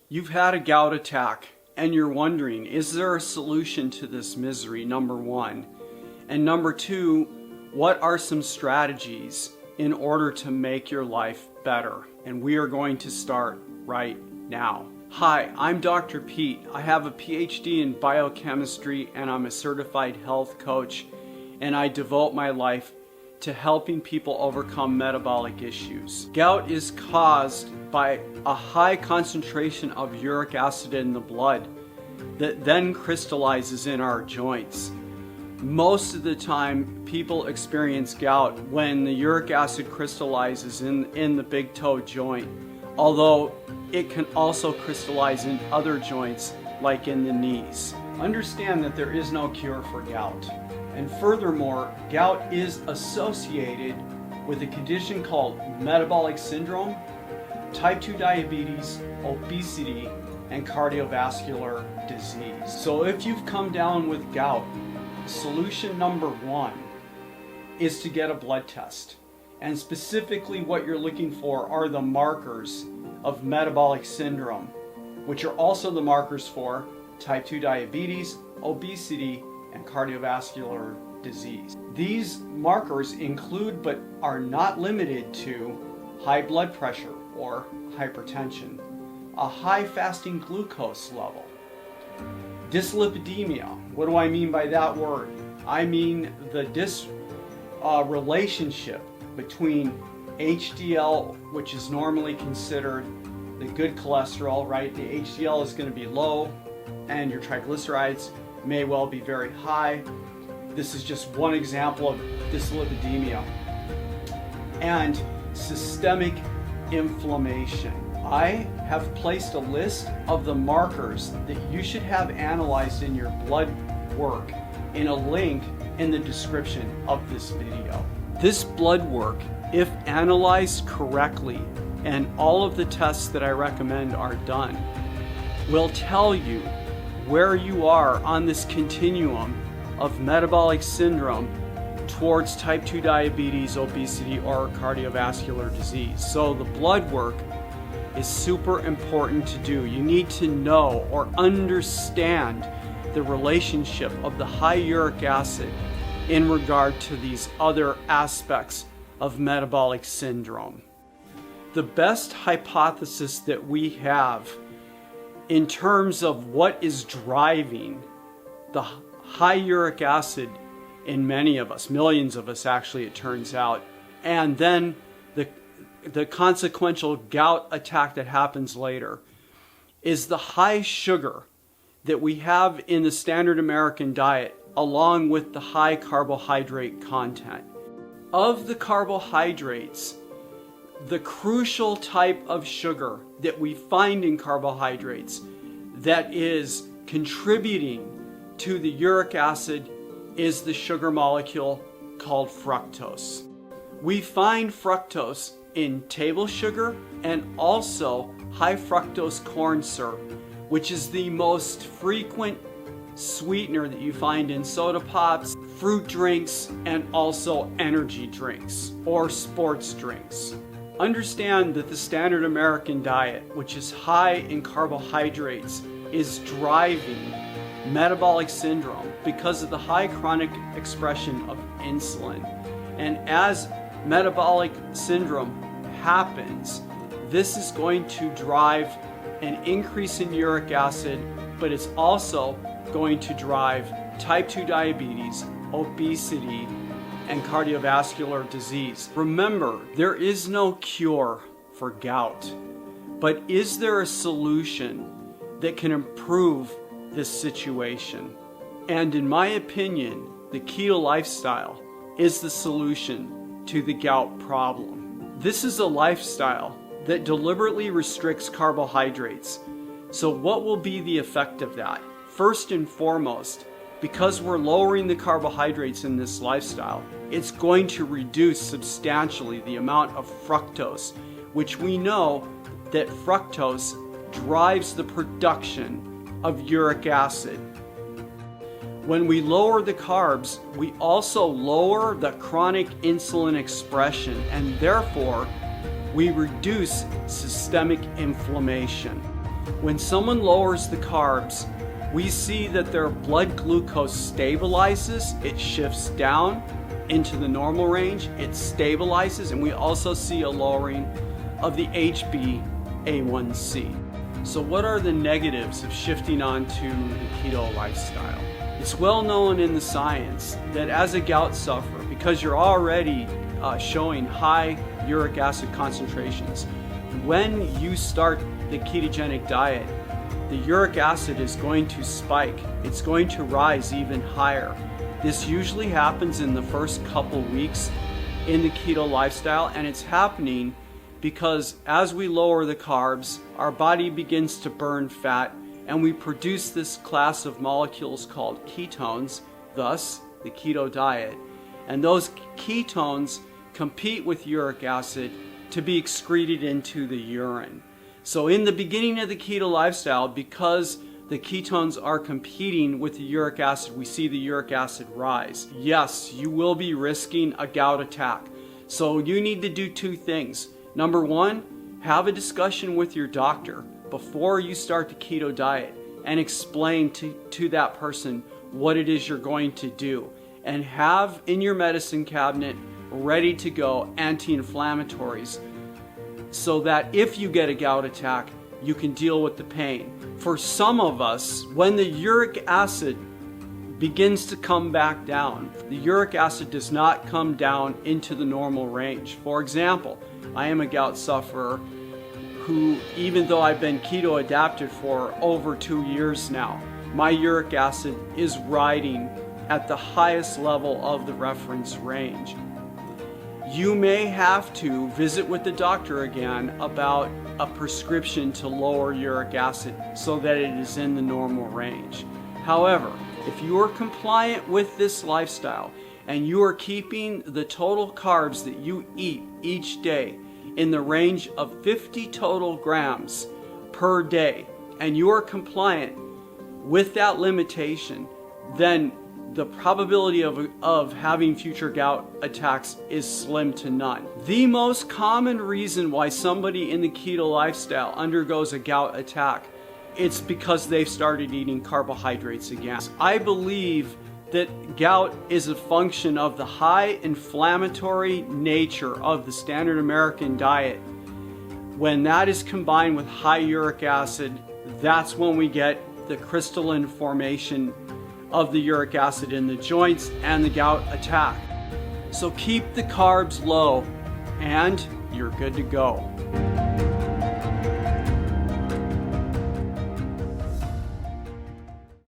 You've had a gout attack and you're wondering, is there a solution to this misery, number one? And number two, what are some strategies in order to make your life better? And we are going to start right now. Hi, I'm Dr. Pete. I have a PhD in biochemistry and I'm a certified health coach, and I devote my life to helping people overcome metabolic issues. Gout is caused by a high concentration of uric acid in the blood that then crystallizes in our joints. Most of the time, people experience gout when the uric acid crystallizes in the big toe joint, although it can also crystallize in other joints like in the knees. Understand that there is no cure for gout. And furthermore, gout is associated with a condition called metabolic syndrome, type 2 diabetes, obesity, and cardiovascular disease. So if you've come down with gout, solution number one is to get a blood test. And specifically what you're looking for are the markers of metabolic syndrome, which are also the markers for type 2 diabetes, obesity, and cardiovascular disease. These markers include but are not limited to high blood pressure or hypertension, a high fasting glucose level, dyslipidemia. What do I mean by that word? I mean the relationship between HDL, which is normally considered the good cholesterol, right? The HDL is going to be low and your triglycerides may well be very high. This is just one example of dyslipidemia. And systemic inflammation. I have placed a list of the markers that you should have analyzed in your blood work in a link in the description of this video. This blood work, if analyzed correctly, and all of the tests that I recommend are done, will tell you where you are on this continuum of metabolic syndrome towards type 2 diabetes, obesity, or cardiovascular disease. So the blood work is super important to do. You need to know or understand the relationship of the high uric acid in regard to these other aspects of metabolic syndrome. The best hypothesis that we have in terms of what is driving the high uric acid in many of us, millions of us actually, it turns out, and then the consequential gout attack that happens later, is the high sugar that we have in the standard American diet, along with the high carbohydrate content. Of the carbohydrates, the crucial type of sugar that we find in carbohydrates that is contributing to the uric acid is the sugar molecule called fructose. We find fructose in table sugar and also high fructose corn syrup, which is the most frequent sweetener that you find in soda pops, fruit drinks, and also energy drinks or sports drinks. Understand that the standard American diet, which is high in carbohydrates, is driving metabolic syndrome because of the high chronic expression of insulin. And as metabolic syndrome happens, this is going to drive an increase in uric acid, but it's also going to drive type 2 diabetes, obesity, and cardiovascular disease. Remember, there is no cure for gout, but is there a solution that can improve this situation? And in my opinion, the keto lifestyle is the solution to the gout problem. This is a lifestyle that deliberately restricts carbohydrates. So what will be the effect of that? First and foremost, because we're lowering the carbohydrates in this lifestyle, it's going to reduce substantially the amount of fructose, which we know that fructose drives the production of uric acid. When we lower the carbs, we also lower the chronic insulin expression, and therefore we reduce systemic inflammation. When someone lowers the carbs, we see that their blood glucose stabilizes, it shifts down into the normal range, it stabilizes, and we also see a lowering of the HbA1c. So what are the negatives of shifting onto the keto lifestyle? It's well known in the science that as a gout sufferer, because you're already showing high uric acid concentrations, when you start the ketogenic diet, the uric acid is going to spike. It's going to rise even higher. This usually happens in the first couple weeks in the keto lifestyle, and it's happening because as we lower the carbs, our body begins to burn fat, and we produce this class of molecules called ketones, thus the keto diet. And those ketones compete with uric acid to be excreted into the urine. So in the beginning of the keto lifestyle, because the ketones are competing with the uric acid, we see the uric acid rise. Yes, you will be risking a gout attack. So you need to do two things. Number one, have a discussion with your doctor before you start the keto diet and explain to that person what it is you're going to do. And have in your medicine cabinet ready to go anti-inflammatories so that if you get a gout attack, you can deal with the pain. For some of us, when the uric acid begins to come back down, the uric acid does not come down into the normal range. For example, I am a gout sufferer who, even though I've been keto adapted for over 2 years now, my uric acid is riding at the highest level of the reference range. You may have to visit with the doctor again about a prescription to lower uric acid so that it is in the normal range. However, if you are compliant with this lifestyle and you are keeping the total carbs that you eat each day in the range of 50 total grams per day, and you are compliant with that limitation, then the probability of having future gout attacks is slim to none. The most common reason why somebody in the keto lifestyle undergoes a gout attack, it's because they've started eating carbohydrates again. I believe that gout is a function of the high inflammatory nature of the standard American diet. When that is combined with high uric acid, that's when we get the crystalline formation of the uric acid in the joints and the gout attack. So keep the carbs low and you're good to go.